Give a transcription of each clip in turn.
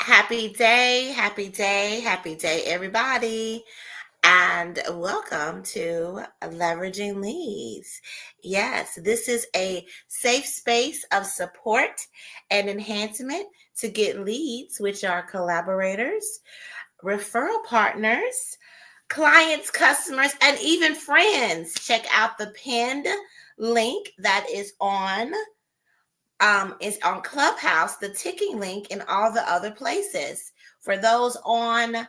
Happy day, happy day, happy day, everybody. And welcome to Leveraging Leads. Yes, this is a safe space of support and enhancement to get leads, which are collaborators, referral partners, clients, customers, and even friends. Check out the pinned link that is on Clubhouse, the ticking link, and all the other places. For those on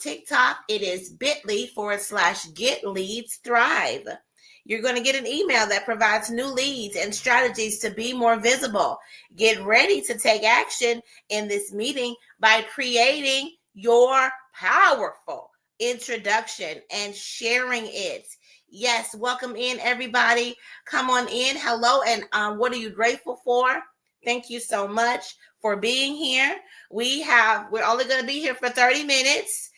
TikTok, it is bit.ly/get leads thrive. You're going to get an email that provides new leads and strategies to be more visible. Get ready to take action in this meeting by creating your powerful introduction and sharing it. Yes, welcome in everybody. Come on in. Hello, and what are you grateful for? Thank you so much for being here. We're only going to be here for 30 minutes,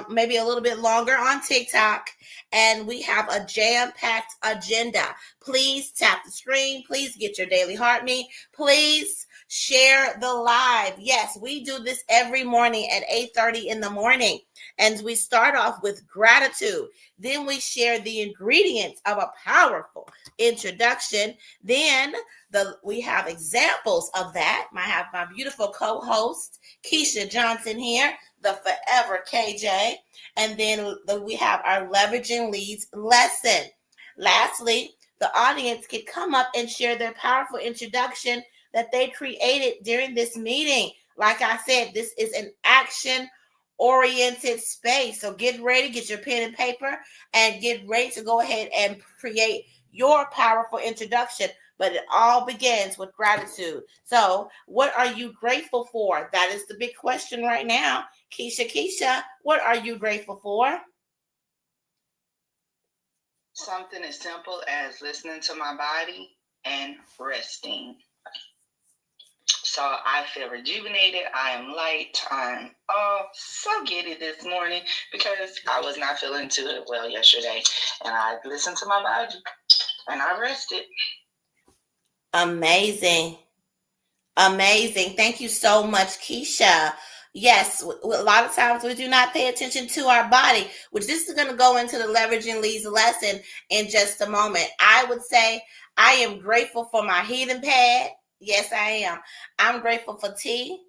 maybe a little bit longer on TikTok, and we have a jam-packed agenda. Please tap the screen. Please get your daily heartbeat. Please share the live. Yes, we do this every morning at 8:30 in the morning, and we start off with gratitude. Then we share the ingredients of a powerful introduction. Then we have examples of that. I have my beautiful co-host Keisha Johnson here, the Forever KJ, and then we have our Leveraging Leads lesson. Lastly, the audience can come up and share their powerful introduction that they created during this meeting. Like I said, this is an action oriented space. So get ready, get your pen and paper, and get ready to go ahead and create your powerful introduction. But it all begins with gratitude. So what are you grateful for? That is the big question right now. Keisha, what are you grateful for? Something as simple as listening to my body and resting. So I feel rejuvenated. I am light. I'm so giddy this morning because I was not feeling too well yesterday. And I listened to my body and I rested. Amazing. Thank you so much, Keisha. Yes, a lot of times we do not pay attention to our body, which this is going to go into the Leveraging Leads lesson in just a moment. I would say I am grateful for my heating pad. Yes, I am. I'm grateful for tea,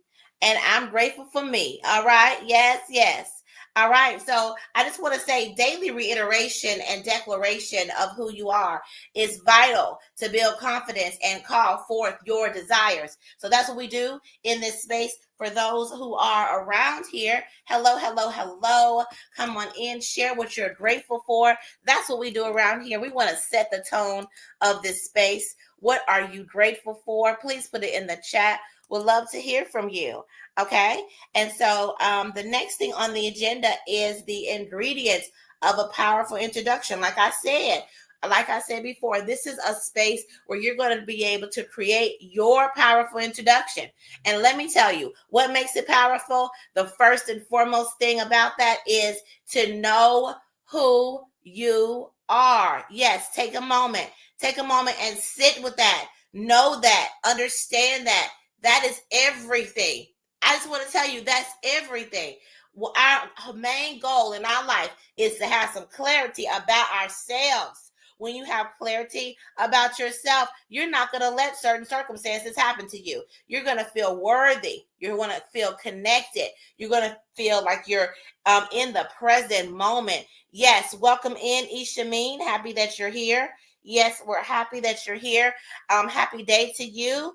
and I'm grateful for me. All right. Yes. All right. So I just want to say daily reiteration and declaration of who you are is vital to build confidence and call forth your desires. So that's what we do in this space. For those who are around here, hello. Come on in, share what you're grateful for. That's what we do around here. We want to set the tone of this space. What are you grateful for? Please put it in the chat. We'd love to hear from you. Okay. And so the next thing on the agenda is the ingredients of a powerful introduction. Like I said before, this is a space where you're going to be able to create your powerful introduction. And let me tell you what makes it powerful. The first and foremost thing about that is to know who you are. Yes, take a moment and sit with that. Know that, understand that. That is everything. I just want to tell you that's everything. Well, our main goal in our life is to have some clarity about ourselves. When you have clarity about yourself, you're not going to let certain circumstances happen to you. You're going to feel worthy. You're going to feel connected. You're going to feel like you're in the present moment. Yes, welcome in, Ishameen. Happy that you're here. Yes, we're happy that you're here. Happy day to you.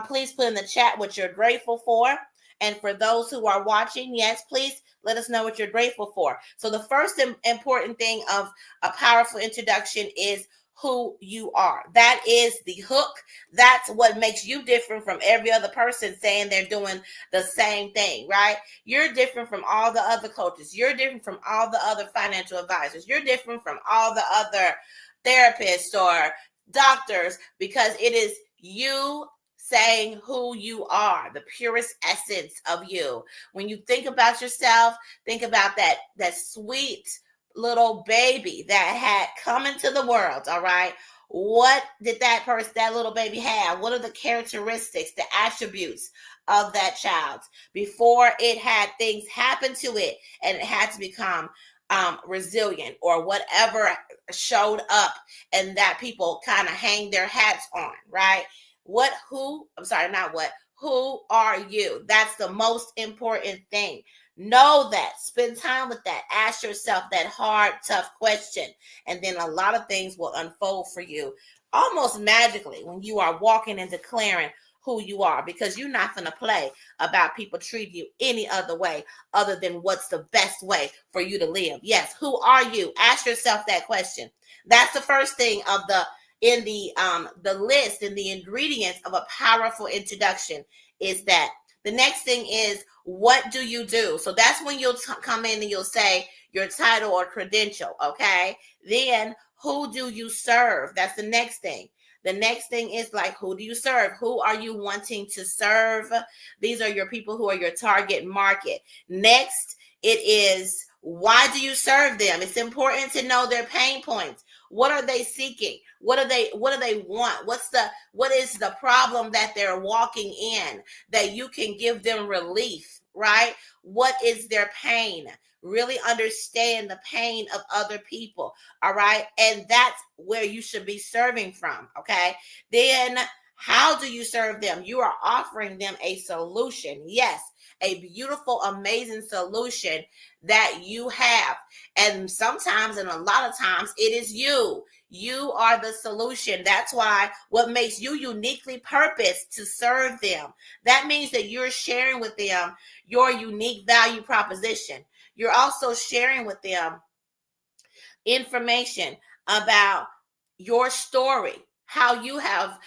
Please put in the chat what you're grateful for. And for those who are watching, yes, please let us know what you're grateful for. So the first important thing of a powerful introduction is who you are. That is the hook. That's what makes you different from every other person saying they're doing the same thing, right? You're different from all the other coaches. You're different from all the other financial advisors. You're different from all the other therapists or doctors because it is you saying who you are, the purest essence of you. When you think about yourself, think about that sweet little baby that had come into the world, all right? What did that person, that little baby have? What are the characteristics, the attributes of that child before it had things happen to it and it had to become resilient or whatever showed up and that people kind of hang their hats on, right? Who are you? That's the most important thing. Know that, spend time with that, ask yourself that hard, tough question, and then a lot of things will unfold for you almost magically when you are walking and declaring who you are, because you're not going to play about people treating you any other way other than what's the best way for you to live. Yes, who are you? Ask yourself that question. That's the first thing of the list, in the ingredients of a powerful introduction, is that. The next thing is, what do you do? So that's when you'll come in and you'll say your title or credential, okay? Then, who do you serve? That's the next thing. The next thing is like, who do you serve? Who are you wanting to serve? These are your people who are your target market. Next, it is, why do you serve them? It's important to know their pain points. What are they seeking? What do they want? What is the problem that they're walking in that you can give them relief, right? What is their pain? Really understand the pain of other people, all right? And that's where you should be serving from, okay? Then how do you serve them? You are offering them a solution. Yes, a beautiful, amazing solution that you have. And sometimes, and a lot of times, it is you. You are the solution. That's why what makes you uniquely purposed to serve them. That means that you're sharing with them your unique value proposition. You're also sharing with them information about your story, how you have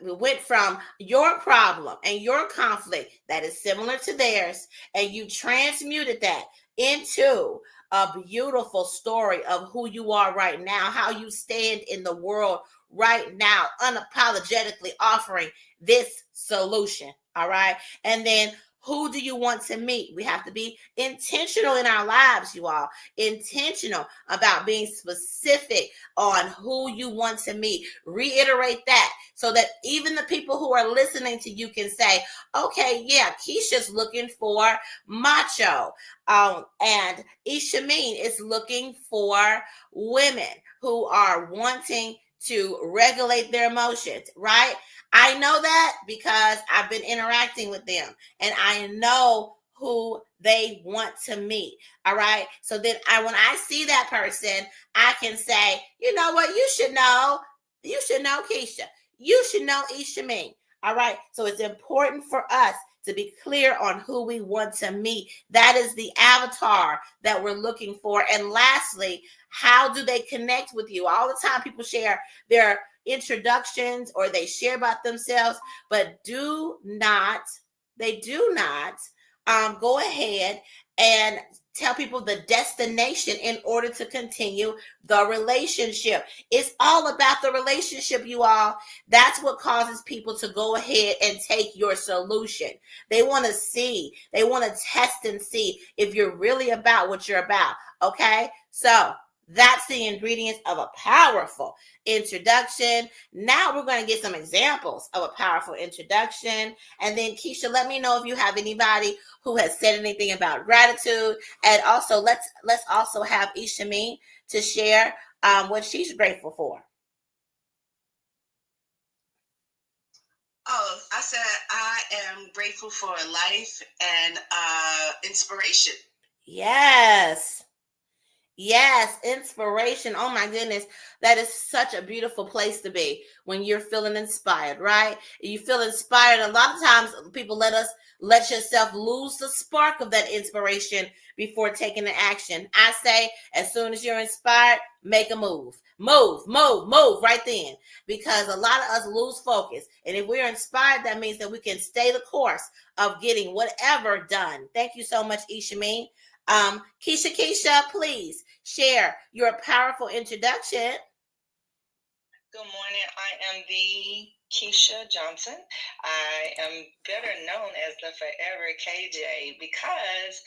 went from your problem and your conflict that is similar to theirs, and you transmuted that into a beautiful story of who you are right now, how you stand in the world right now, unapologetically offering this solution. All right. And then, who do you want to meet? We have to be intentional in our lives, you all. Intentional about being specific on who you want to meet. Reiterate that so that even the people who are listening to you can say, okay, yeah, Keisha's looking for macho. And Ishameen is looking for women who are wanting to regulate their emotions, right? I know that because I've been interacting with them and I know who they want to meet. All right. So then when I see that person, I can say, you know what? You should know Keisha. You should know Ishameen. All right. So it's important for us to be clear on who we want to meet. That is the avatar that we're looking for. And lastly, how do they connect with you? All the time people share their introductions or they share about themselves, but they do not go ahead and tell people the destination in order to continue the relationship. It's all about the relationship, you all. That's what causes people to go ahead and take your solution. They want to test and see if you're really about what you're about. Okay. So that's the ingredients of a powerful introduction. Now we're going to get some examples of a powerful introduction. And then Keisha, let me know if you have anybody who has said anything about gratitude. And also let's also have Ishameen to share what she's grateful for. Oh, I said I am grateful for life and inspiration. Yes. Yes, inspiration. Oh my goodness. That is such a beautiful place to be when you're feeling inspired, right? You feel inspired. A lot of times people let yourself lose the spark of that inspiration before taking the action. I say, as soon as you're inspired, make a move. Move right then. Because a lot of us lose focus. And if we're inspired, that means that we can stay the course of getting whatever done. Thank you so much, Ishameen. Keisha, please share your powerful introduction. Good morning. I am the Keisha Johnson. I am better known as the Forever KJ because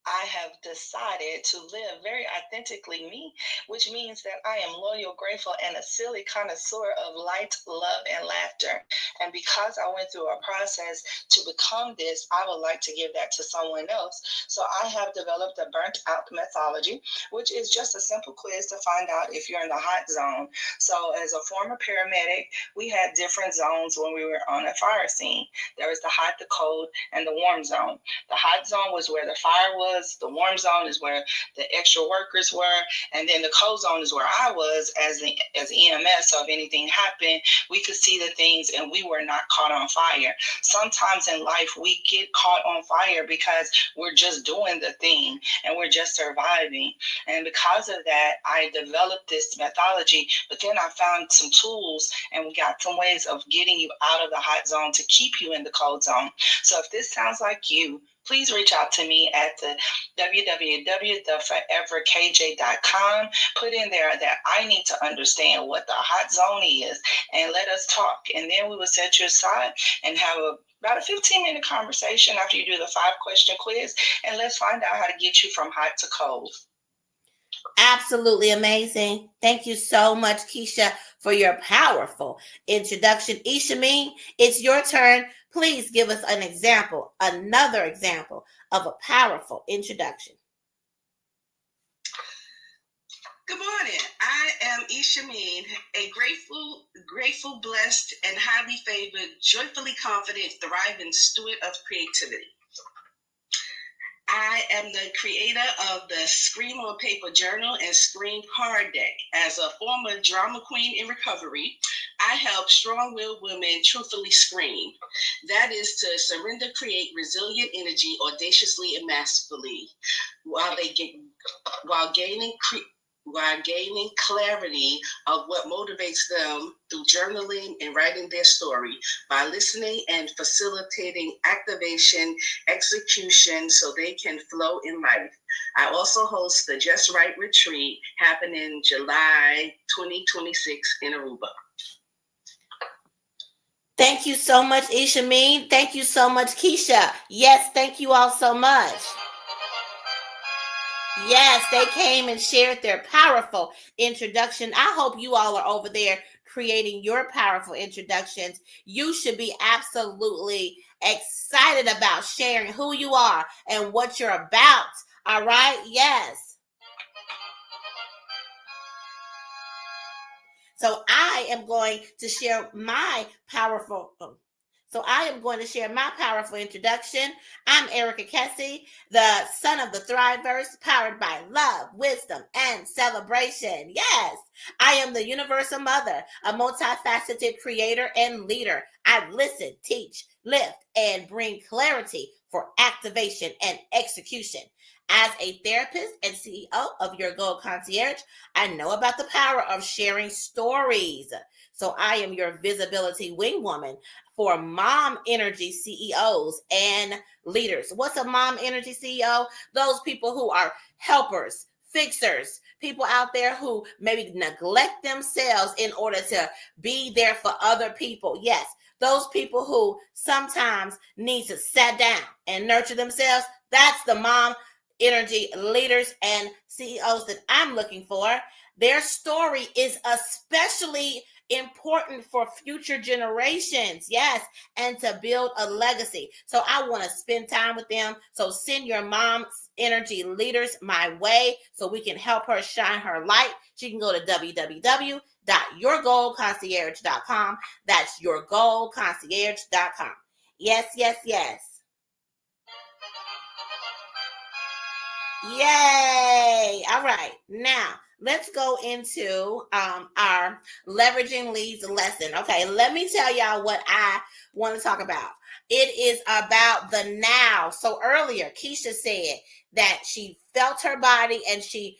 I have decided to live very authentically me, which means that I am loyal, grateful, and a silly connoisseur of light, love, and laughter. And because I went through a process to become this, I would like to give that to someone else. So I have developed a burnt out methodology, which is just a simple quiz to find out if you're in the hot zone. So as a former paramedic, we had different zones when we were on a fire scene. There was the hot, the cold, and the warm zone. The hot zone was where the fire was. The warm zone is where the extra workers were. And then the cold zone is where I was as EMS. So if anything happened, we could see the things and we were not caught on fire. Sometimes in life, we get caught on fire because we're just doing the thing and we're just surviving. And because of that, I developed this methodology, but then I found some tools and we got some ways of getting you out of the hot zone to keep you in the cold zone. So if this sounds like you, please reach out to me at the www.theforeverkj.com. Put in there that I need to understand what the hot zone is and let us talk. And then we will set you aside and have about a 15-minute conversation after you do the 5-question quiz. And let's find out how to get you from hot to cold. Absolutely amazing. Thank you so much, Keisha, for your powerful introduction. Ishameen, it's your turn. Please give us an example, another example of a powerful introduction. Good morning. I am Ishameen, a grateful, blessed, and highly favored, joyfully confident, thriving steward of creativity. I am the creator of the Scream on Paper Journal and Scream Card Deck. As a former drama queen in recovery, I help strong-willed women truthfully scream. That is to surrender, create resilient energy audaciously and masterfully while gaining clarity of what motivates them through journaling and writing their story by listening and facilitating activation, execution so they can flow in life. I also host the Just Right Retreat happening July 2026 in Aruba. Thank you so much, Ishameen. Thank you so much, Keisha. Yes, thank you all so much. Yes, they came and shared their powerful introduction. I hope you all are over there creating your powerful introductions. You should be absolutely excited about sharing who you are and what you're about. All right? Yes. So I am going to share my powerful introduction. I'm Erica Kessie, the son of the Thriveverse, powered by love, wisdom, and celebration. Yes, I am the universal mother, a multifaceted creator and leader. I listen, teach, lift, and bring clarity for activation and execution. As a therapist and CEO of Your Goal Concierge, I know about the power of sharing stories. So I am your visibility wing woman for mom energy CEOs and leaders. What's a mom energy CEO? Those people who are helpers, fixers, people out there who maybe neglect themselves in order to be there for other people. Yes, those people who sometimes need to sit down and nurture themselves. That's the mom energy leaders and CEOs that I'm looking for. Their story is especially important for future generations. Yes, and to build a legacy. So I want to spend time with them. So send your mom's energy leaders my way so we can help her shine her light. She can go to www.yourgoalconcierge.com. That's yourgoalconcierge.com. Yes, yes, yes. Yay! All right, now let's go into our leveraging leads lesson. Okay, let me tell y'all what I want to talk about. It is about the now. So earlier, Keisha said that she felt her body and she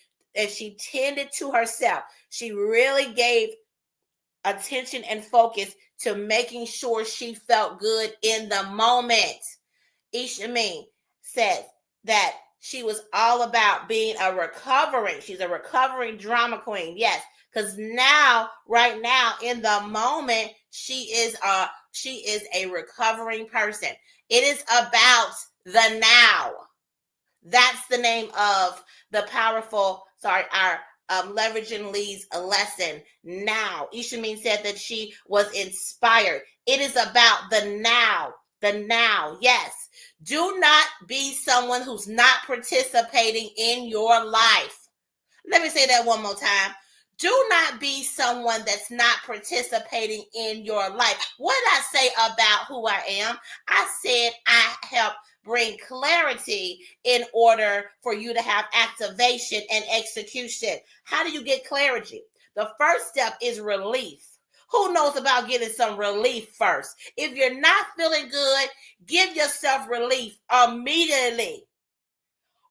tended to herself. She really gave attention and focus to making sure she felt good in the moment. Ishameen says that she was all about being she's a recovering drama queen. Yes, because right now, in the moment, she is a recovering person. It is about the now. That's the name of the powerful, our leveraging leads a lesson now. Ishamin said that she was inspired. It is about the now. The now. Yes. Do not be someone who's not participating in your life. Let me say that one more time. Do not be someone that's not participating in your life. What did I say about who I am? I said I help bring clarity in order for you to have activation and execution. How do you get clarity? The first step is relief. Who knows about getting some relief first? If you're not feeling good, give yourself relief immediately.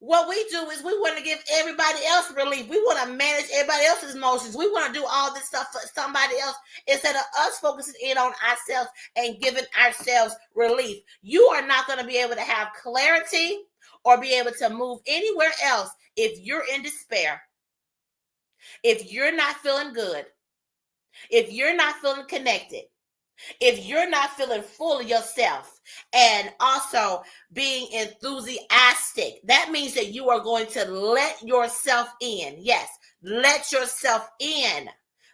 What we do is we want to give everybody else relief. We want to manage everybody else's emotions. We want to do all this stuff for somebody else instead of us focusing in on ourselves and giving ourselves relief. You are not going to be able to have clarity or be able to move anywhere else if you're in despair, if you're not feeling good, if you're not feeling connected, if you're not feeling full of yourself and also being enthusiastic. That means that you are going to let yourself in. Yes, let yourself in,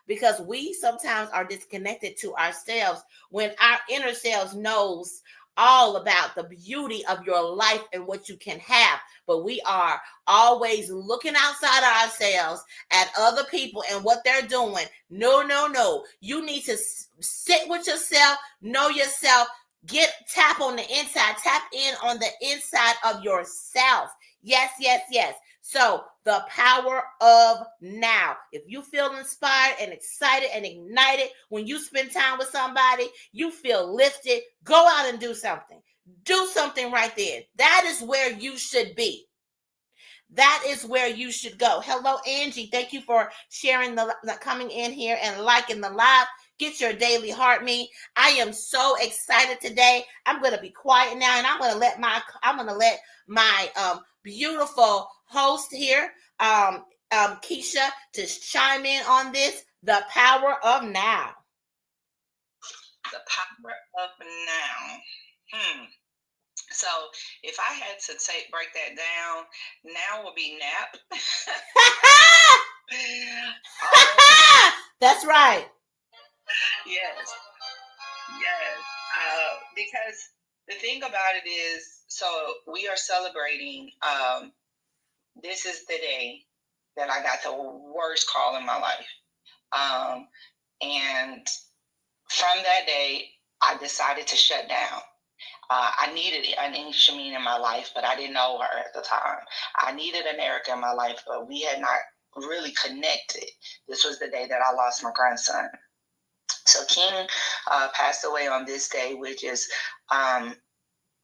because we sometimes are disconnected to ourselves when our inner selves knows all about the beauty of your life and what you can have. But we are always looking outside of ourselves at other people and what they're doing. No. You need to sit with yourself, know yourself, tap on the inside, tap in on the inside of yourself. Yes. So the power of now. If you feel inspired and excited and ignited when you spend time with somebody, you feel lifted, go out and do something. Do something right there. That is where you should be. That is where you should go. Hello, Angie. Thank you for sharing the coming in here and liking the live. Get your daily heart me. I am so excited today. I'm going to be quiet now, and I'm going to let my beautiful host here, Keisha, to chime in on this. The power of now. The power of now. So if I had to break that down, now would be nap. That's right. Yes. Because the thing about it is, so we are celebrating. This is the day that I got the worst call in my life. And from that day, I decided to shut down. I needed Shamin in my life, but I didn't know her at the time. I needed an Erica in my life, but we had not really connected. This was the day that I lost my grandson. So King passed away on this day, which is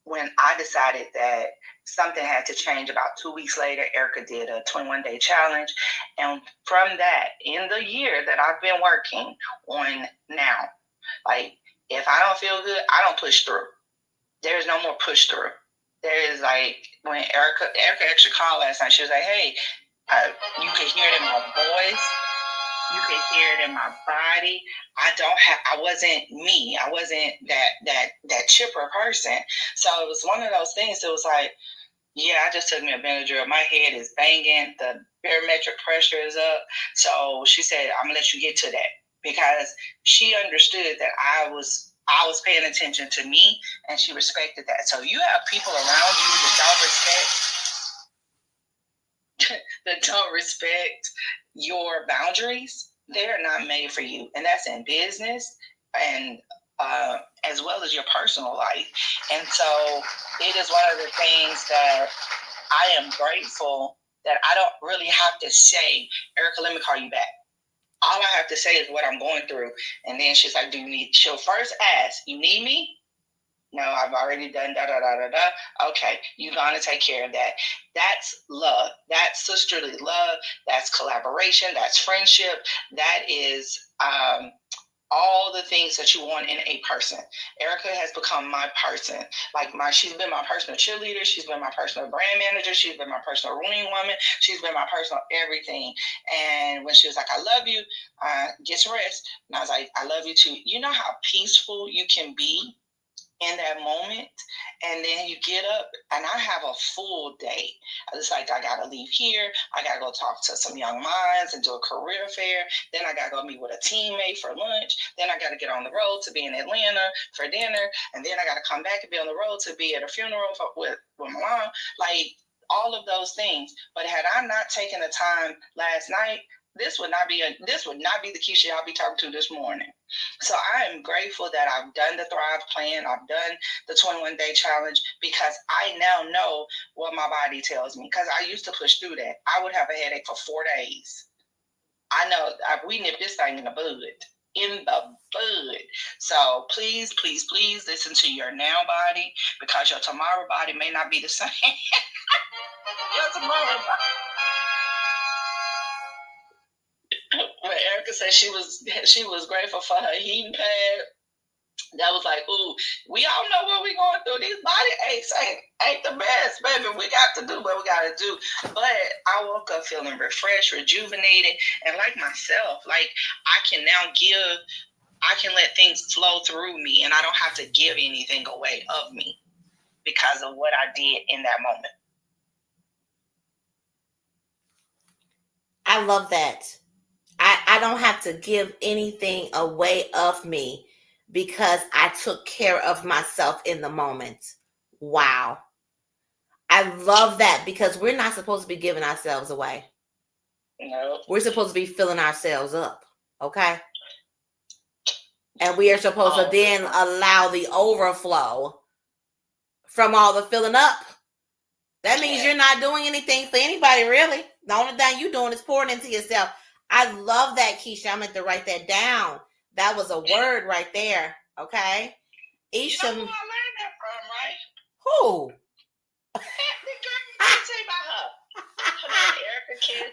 when I decided that something had to change. About 2 weeks later, Erica did a 21-day challenge. And from that, in the year that I've been working on now, like, if I don't feel good, I don't push through. There's no more push through. There is, like, when Erica actually called last night, she was like, hey, you can hear it in my voice. You can hear it in my body. I wasn't me. I wasn't that chipper person. So it was one of those things. It was like, yeah, I just took me a Benadryl. My head is banging. The barometric pressure is up. So she said, I'm going to let you get to that, because she understood that I was paying attention to me, and she respected that. So you have people around you that don't respect your boundaries. They're not made for you, and that's in business and as well as your personal life. And so it is one of the things that I am grateful that I don't really have to say, Erica, let me call you back. All I have to say is what I'm going through. And then she's like, she'll first ask, you need me? No, I've already done da-da-da-da-da. Okay, you're going to take care of that. That's love. That's sisterly love. That's collaboration. That's friendship. That is all the things that you want in a person. Erica has become my person. She's been my personal cheerleader. She's been my personal brand manager. She's been my personal wing woman. She's been my personal everything. And when she was like, I love you, get some rest. And I was like, I love you too. You know how peaceful you can be in that moment, And then you get up, and I have a full day. It's like I got to leave here. I got to go talk to some young minds and do a career fair. Then I got to go meet with a teammate for lunch. Then I got to get on the road to be in Atlanta for dinner. And then I got to come back and be on the road to be at a funeral with my mom. Like, all of those things. But had I not taken the time last night, this would not be the Keisha I'll be talking to this morning. So I am grateful that I've done the Thrive Plan. I've done the 21-day challenge, because I now know what my body tells me. Because I used to push through that. I would have a headache for 4 days. I know we nipped this thing in the bud. So please, please, please listen to your now body, because your tomorrow body may not be the same. Your tomorrow body. When Erica said she was grateful for her heating pad, that was like, ooh, we all know what we're going through. These body aches ain't the best, baby. We got to do what we got to do. But I woke up feeling refreshed, rejuvenated, and like myself, like I can let things flow through me, and I don't have to give anything away of me because of what I did in that moment. I love that. I don't have to give anything away of me because I took care of myself in the moment. Wow. I love that, because we're not supposed to be giving ourselves away. No. We're supposed to be filling ourselves up. Okay. And we are supposed to then allow the overflow from all the filling up. That means you're not doing anything for anybody, really. The only thing you're doing is pouring into yourself. I love that, Keisha. I'm going to write that down. That was a word right there. Okay. Isha, you know who I learned that from, right? Who? The girl, I tell you about her. Her name is Erica Kidd.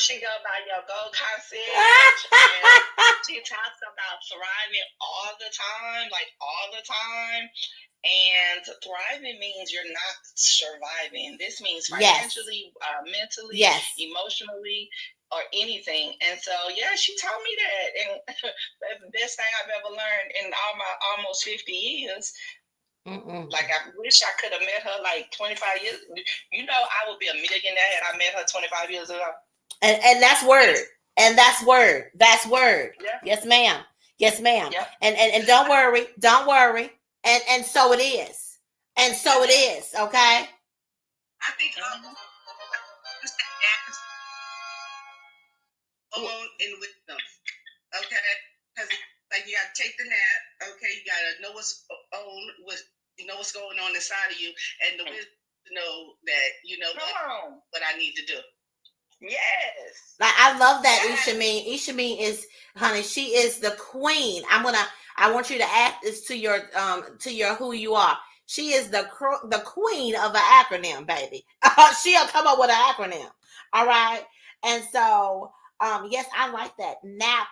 She go by your Gold Concierge. And she talks about thriving all the time, like all the time. And thriving means you're not surviving. This means financially, mentally, emotionally, or anything. And so, yeah, she told me that. And the best thing I've ever learned in all my almost 50 years. Like, I wish I could have met her like 25 years. You know, I would be a millionaire had I met her 25 years ago. And that's word. And that's word. That's word. Yeah. Yes, ma'am. Yes, ma'am. Yeah. And don't worry. Don't worry. And so it is. And so it is. Okay. I think alone in wisdom. Okay. Because like you gotta take the nap. Okay. You gotta know what's what's going on inside of you, and the wisdom to know that what I need to do. Yes. Like, I love that. Yes. Ishameen is, honey, she is the queen. I want you to add this to your who you are. She is the queen of an acronym, baby. She'll come up with an acronym. All right. And so, yes, I like that. Nap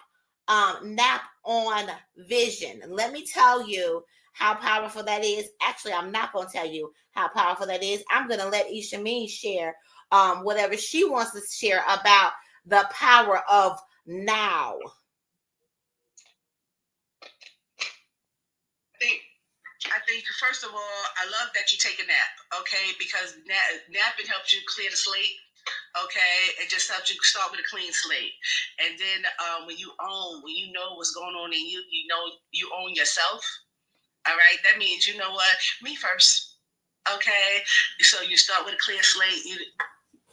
on vision. Let me tell you how powerful that is. Actually, I'm not going to tell you how powerful that is. I'm going to let Ishameen share whatever she wants to share about the power of now. I think first of all, I love that you take a nap, okay? Because napping helps you clear the slate, okay? It just helps you start with a clean slate. And then when you know what's going on in you, you own yourself, all right? That means, you know what? Me first, okay? So you start with a clear slate,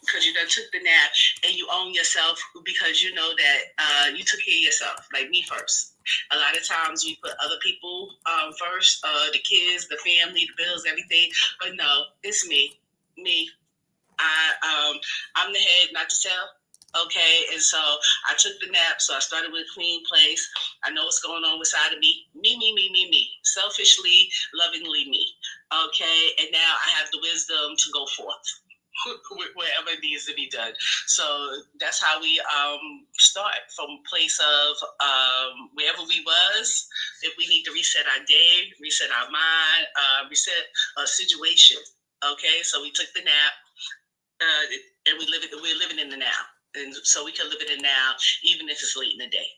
because you done took the nap, and you own yourself because you know that you took care of yourself, like me first. A lot of times we put other people first, the kids, the family, the bills, everything. But no, it's me. I'm the head, not the tail. Okay, and so I took the nap, so I started with a clean place. I know what's going on inside of me. Me. Selfishly, lovingly me. Okay, and now I have the wisdom to go forth wherever it needs to be done. So that's how we start, from a place of wherever we was. If we need to reset our day, reset our mind, reset a situation. Okay, so we took the nap, and we're living in the now, and so we can live it in now, even if it's late in the day.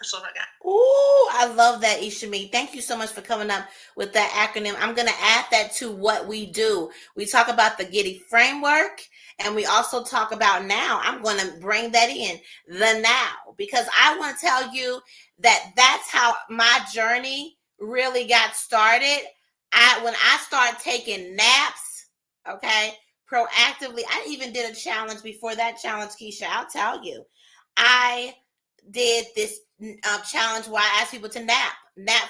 That's all I got. Ooh, I love that, Ishami. Thank you so much for coming up with that acronym. I'm going to add that to what we do. We talk about the Giddy framework, and we also talk about now. I'm going to bring that in, the now, because I want to tell you that that's how my journey really got started. When I started taking naps, okay, proactively, I even did a challenge before that challenge, Keisha. I'll tell you. I did this challenge where I asked people to nap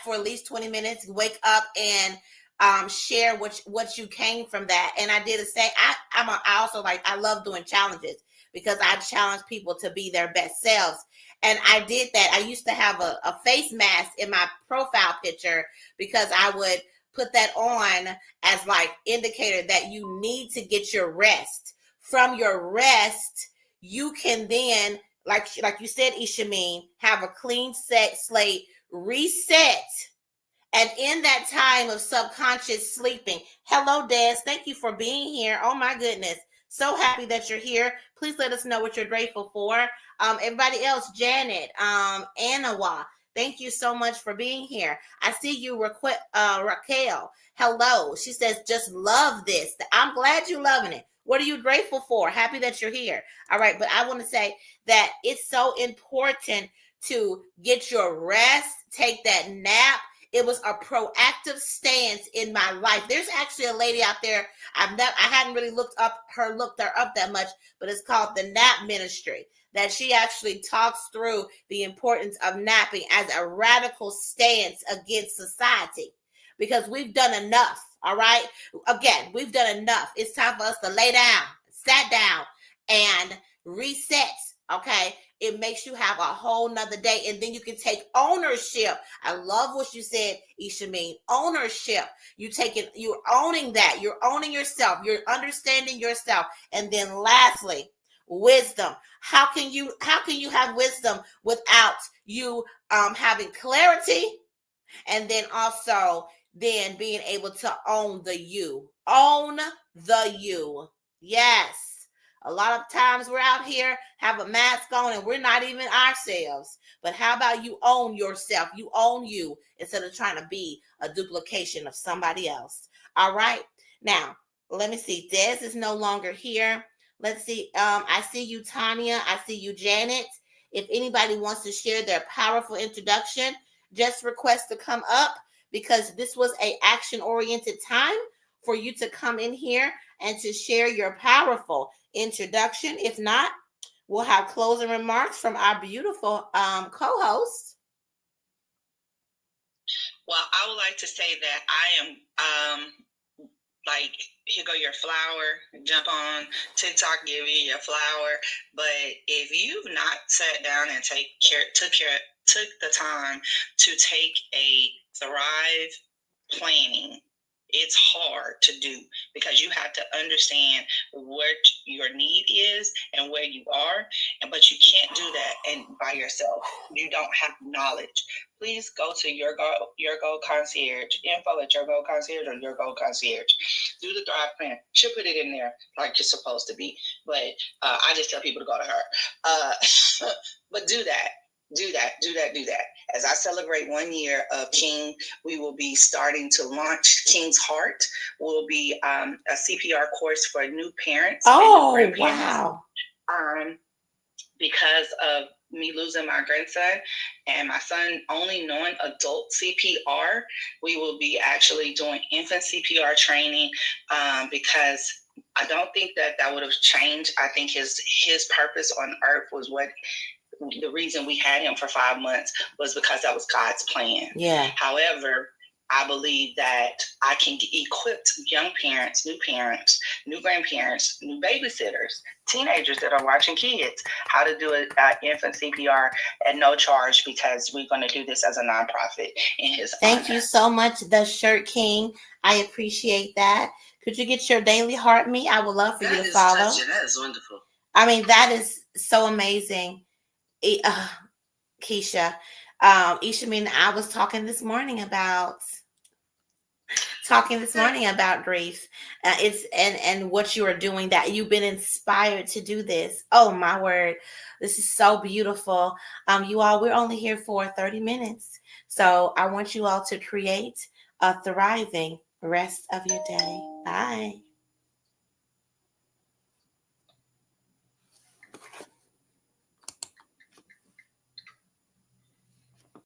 for at least 20 minutes, wake up and share what you came from that. And I did the same. I love doing challenges because I challenge people to be their best selves. And I did that. I used to have a face mask in my profile picture because I would put that on as like indicator that you need to get your rest. From your rest, you can then, like you said, Ishameen, have a clean slate, reset. And in that time of subconscious sleeping, hello, Des. Thank you for being here. Oh, my goodness. So happy that you're here. Please let us know what you're grateful for. Everybody else, Janet, Anawa, thank you so much for being here. I see you, Raquel. Hello. She says, just love this. I'm glad you're loving it. What are you grateful for? Happy that you're here. All right. But I want to say that it's so important to get your rest, take that nap. It was a proactive stance in my life. There's actually a lady out there. I hadn't really looked her up that much, but it's called the Nap Ministry. That she actually talks through the importance of napping as a radical stance against society, because we've done enough. All right. Again, we've done enough. It's time for us to lay down, sat down, and reset. Okay. It makes you have a whole nother day. And then you can take ownership. I love what you said, Ishameen. Ownership. You're owning that. You're owning yourself. You're understanding yourself. And then lastly, wisdom. How can you have wisdom without you having clarity? And then also then being able to own the you. Own the you. Yes. A lot of times we're out here, have a mask on, and we're not even ourselves. But how about you own yourself? You own you instead of trying to be a duplication of somebody else. All right. Now, let me see. Des is no longer here. Let's see. I see you, Tanya. I see you, Janet. If anybody wants to share their powerful introduction, just request to come up, because this was an action-oriented time for you to come in here and to share your powerful introduction. If not, we'll have closing remarks from our beautiful co-host. Well, I would like to say that I am like, here go your flower, jump on TikTok, give you your flower. But if you've not sat down and took the time to take a Thrive planning, it's hard to do, because you have to understand what your need is and where you are, but you can't do that by yourself. You don't have knowledge. Please go to Your Goal Concierge, info at Your Goal Concierge or Your Goal Concierge. Do the Thrive Plan. She'll put it in there like you're supposed to be, but I just tell people to go to her. But do that. Do that. As I celebrate 1 year of King, we will be starting to launch King's Heart. Will be a CPR course for new parents. Oh, and new wow. Because of me losing my grandson and my son only knowing adult CPR, we will be actually doing infant CPR training, because I don't think that would have changed. I think his purpose on earth was the reason we had him for 5 months was because that was God's plan. Yeah. However, I believe that I can equip young parents, new grandparents, new babysitters, teenagers that are watching kids, how to do an infant CPR at no charge, because we're going to do this as a nonprofit in his honor. Thank you so much, The Shirt King. I appreciate that. Could you get your daily heart me? I would love for you to follow. That is wonderful. I mean, that is so amazing. Keisha, Ishameen, I was talking this morning about talking this morning about grief. It's and what you are doing, that you've been inspired to do this. Oh my word. This is so beautiful. You all, we're only here for 30 minutes. So I want you all to create a thriving rest of your day. Bye.